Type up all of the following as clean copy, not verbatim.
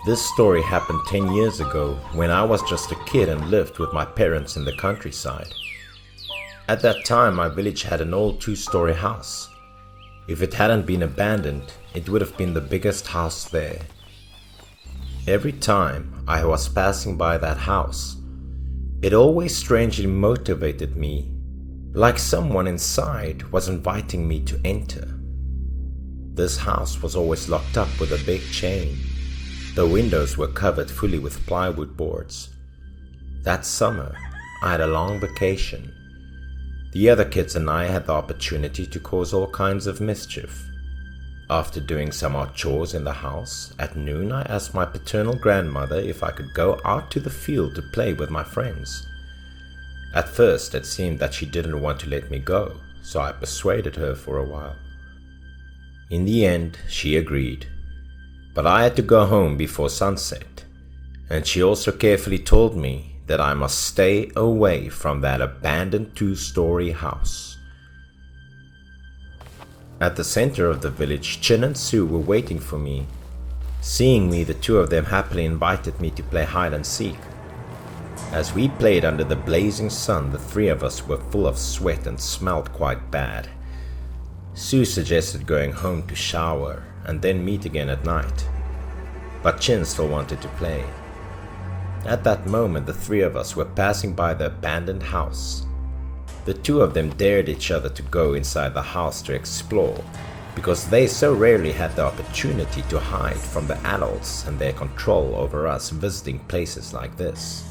This story happened 10 years ago when I was just a kid and lived with my parents in the countryside. At that time, my village had an old 2-story house. If it hadn't been abandoned, it would have been the biggest house there. Every time I was passing by that house, it always strangely motivated me, like someone inside was inviting me to enter. This house was always locked up with a big chain. The windows were covered fully with plywood boards. That summer, I had a long vacation. The other kids and I had the opportunity to cause all kinds of mischief. After doing some odd chores in the house, at noon I asked my paternal grandmother if I could go out to the field to play with my friends. At first it seemed that she didn't want to let me go, so I persuaded her for a while. In the end, she agreed. But I had to go home before sunset, and she also carefully told me that I must stay away from that abandoned 2-story house. At the center of the village, Chin and Sue were waiting for me. Seeing me, the two of them happily invited me to play hide and seek. As we played under the blazing sun, the three of us were full of sweat and smelled quite bad. Sue suggested going home to shower and then meet again at night. But Chin still wanted to play. At that moment, the three of us were passing by the abandoned house. The two of them dared each other to go inside the house to explore, because they so rarely had the opportunity to hide from the adults and their control over us visiting places like this.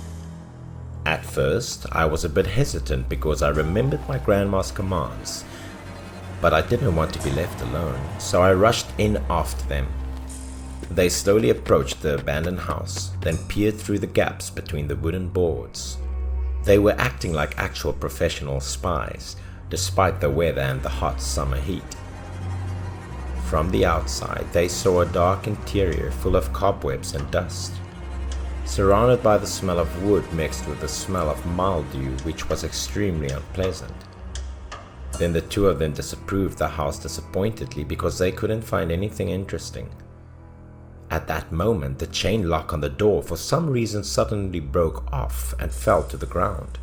At first, I was a bit hesitant because I remembered my grandma's commands, but I didn't want to be left alone, so I rushed in after them. They slowly approached the abandoned house, then peered through the gaps between the wooden boards. They were acting like actual professional spies, despite the weather and the hot summer heat. From the outside, they saw a dark interior full of cobwebs and dust, surrounded by the smell of wood mixed with the smell of mildew, which was extremely unpleasant. Then the two of them disapproved the house disappointedly because they couldn't find anything interesting. At that moment, the chain lock on the door for some reason suddenly broke off and fell to the ground.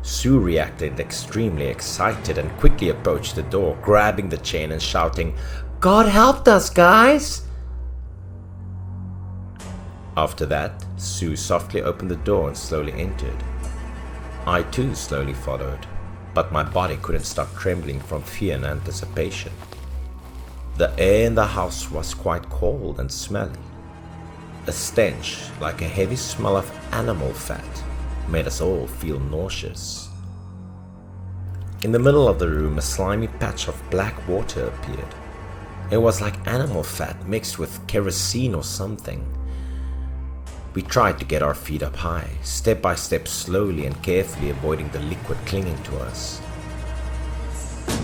Sue reacted extremely excited and quickly approached the door, grabbing the chain and shouting, "God helped us, guys!" After that, Sue softly opened the door and slowly entered. I too slowly followed, but my body couldn't stop trembling from fear and anticipation. The air in the house was quite cold and smelly. A stench, like a heavy smell of animal fat, made us all feel nauseous. In the middle of the room, a slimy patch of black water appeared. It was like animal fat mixed with kerosene or something. We tried to get our feet up high, step by step, slowly and carefully avoiding the liquid clinging to us.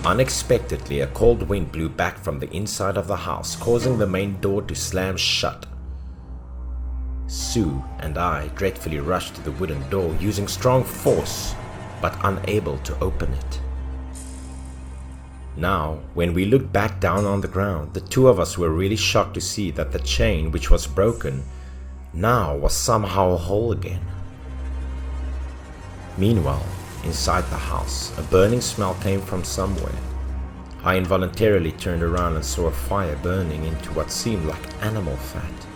Unexpectedly, a cold wind blew back from the inside of the house, causing the main door to slam shut. Sue and I dreadfully rushed to the wooden door, using strong force, but unable to open it. Now, when we looked back down on the ground, the two of us were really shocked to see that the chain, which was broken, now was somehow whole again. Meanwhile, inside the house, a burning smell came from somewhere. I involuntarily turned around and saw a fire burning into what seemed like animal fat.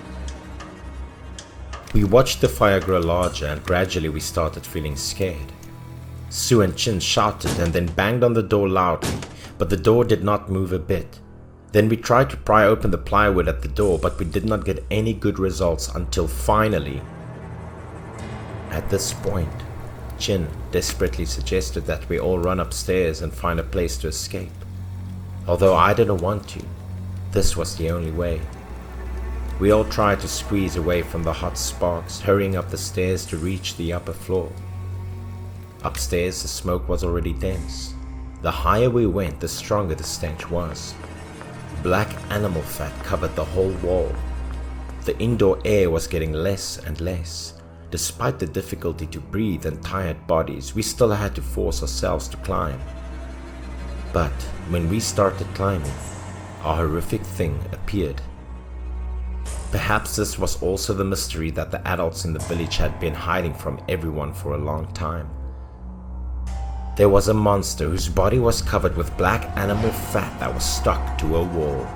We watched the fire grow larger and gradually we started feeling scared. Sue and Chin shouted and then banged on the door loudly, but the door did not move a bit. Then we tried to pry open the plywood at the door, but we did not get any good results until finally. At this point, Chin desperately suggested that we all run upstairs and find a place to escape. Although I didn't want to, this was the only way. We all tried to squeeze away from the hot sparks, hurrying up the stairs to reach the upper floor. Upstairs, the smoke was already dense. The higher we went, the stronger the stench was. Black animal fat covered the whole wall. The indoor air was getting less and less. Despite the difficulty to breathe and tired bodies, we still had to force ourselves to climb. But when we started climbing, a horrific thing appeared. Perhaps this was also the mystery that the adults in the village had been hiding from everyone for a long time. There was a monster whose body was covered with black animal fat that was stuck to a wall.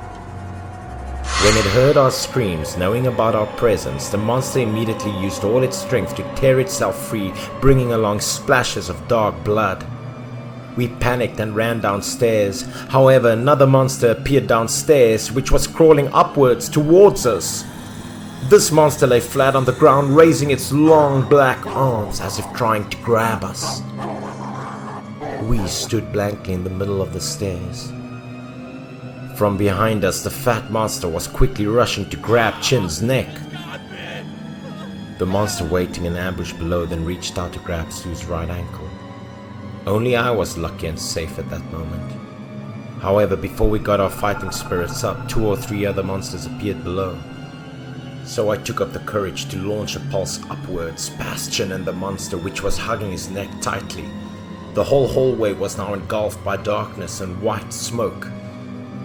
When it heard our screams, knowing about our presence, the monster immediately used all its strength to tear itself free, bringing along splashes of dark blood. We panicked and ran downstairs. However, another monster appeared downstairs, which was crawling upwards towards us. This monster lay flat on the ground, raising its long black arms as if trying to grab us. We stood blankly in the middle of the stairs. From behind us, the fat monster was quickly rushing to grab Chin's neck. The monster waiting in ambush below then reached out to grab Sue's right ankle. Only I was lucky and safe at that moment. However, before we got our fighting spirits up, 2 or 3 other monsters appeared below. So I took up the courage to launch a pulse upwards past Chin and the monster, which was hugging his neck tightly. The whole hallway was now engulfed by darkness and white smoke.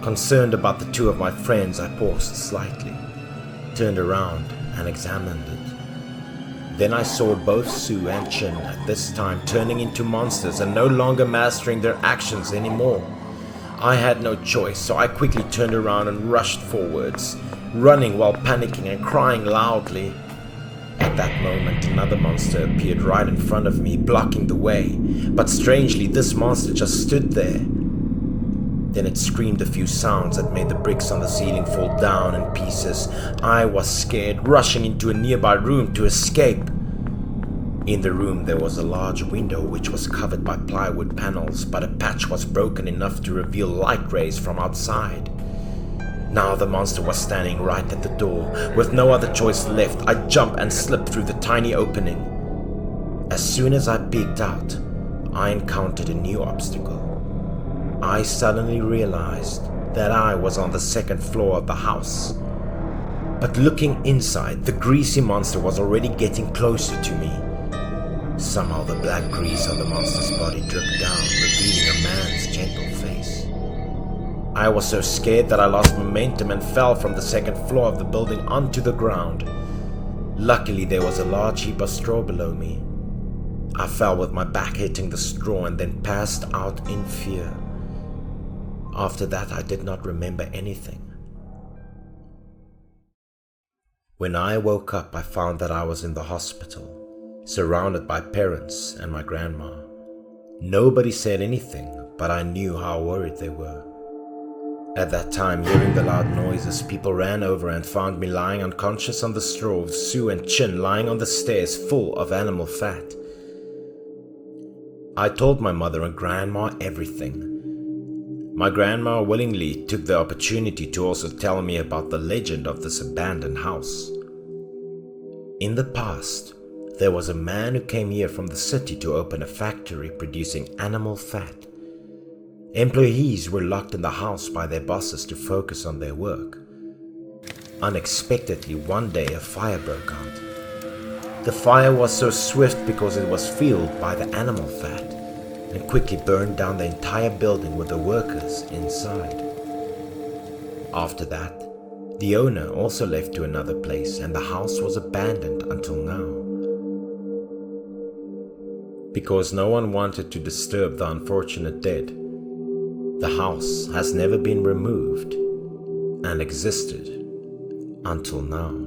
Concerned about the 2 of my friends, I paused slightly, turned around and examined it. Then I saw both Sue and Chin at this time turning into monsters and no longer mastering their actions anymore. I had no choice, so I quickly turned around and rushed forwards, running while panicking and crying loudly. At that moment, another monster appeared right in front of me, blocking the way. But strangely, this monster just stood there. Then it screamed a few sounds that made the bricks on the ceiling fall down in pieces. I was scared, rushing into a nearby room to escape. In the room there was a large window which was covered by plywood panels, but a patch was broken enough to reveal light rays from outside. Now the monster was standing right at the door. With no other choice left, I jumped and slipped through the tiny opening. As soon as I peeked out, I encountered a new obstacle. I suddenly realized that I was on the 2nd floor of the house. But looking inside, the greasy monster was already getting closer to me. Somehow the black grease on the monster's body dripped down, revealing a man's gentle face. I was so scared that I lost momentum and fell from the 2nd floor of the building onto the ground. Luckily, there was a large heap of straw below me. I fell with my back hitting the straw and then passed out in fear. After that, I did not remember anything. When I woke up, I found that I was in the hospital, surrounded by parents and my grandma. Nobody said anything, but I knew how worried they were. At that time, hearing the loud noises, people ran over and found me lying unconscious on the straw with Sue and Chin lying on the stairs full of animal fat. I told my mother and grandma everything. My grandma willingly took the opportunity to also tell me about the legend of this abandoned house. In the past, there was a man who came here from the city to open a factory producing animal fat. Employees were locked in the house by their bosses to focus on their work. Unexpectedly, one day a fire broke out. The fire was so swift because it was fueled by the animal fat, and quickly burned down the entire building with the workers inside. After that, the owner also left to another place and the house was abandoned until now. Because no one wanted to disturb the unfortunate dead, the house has never been removed and existed until now.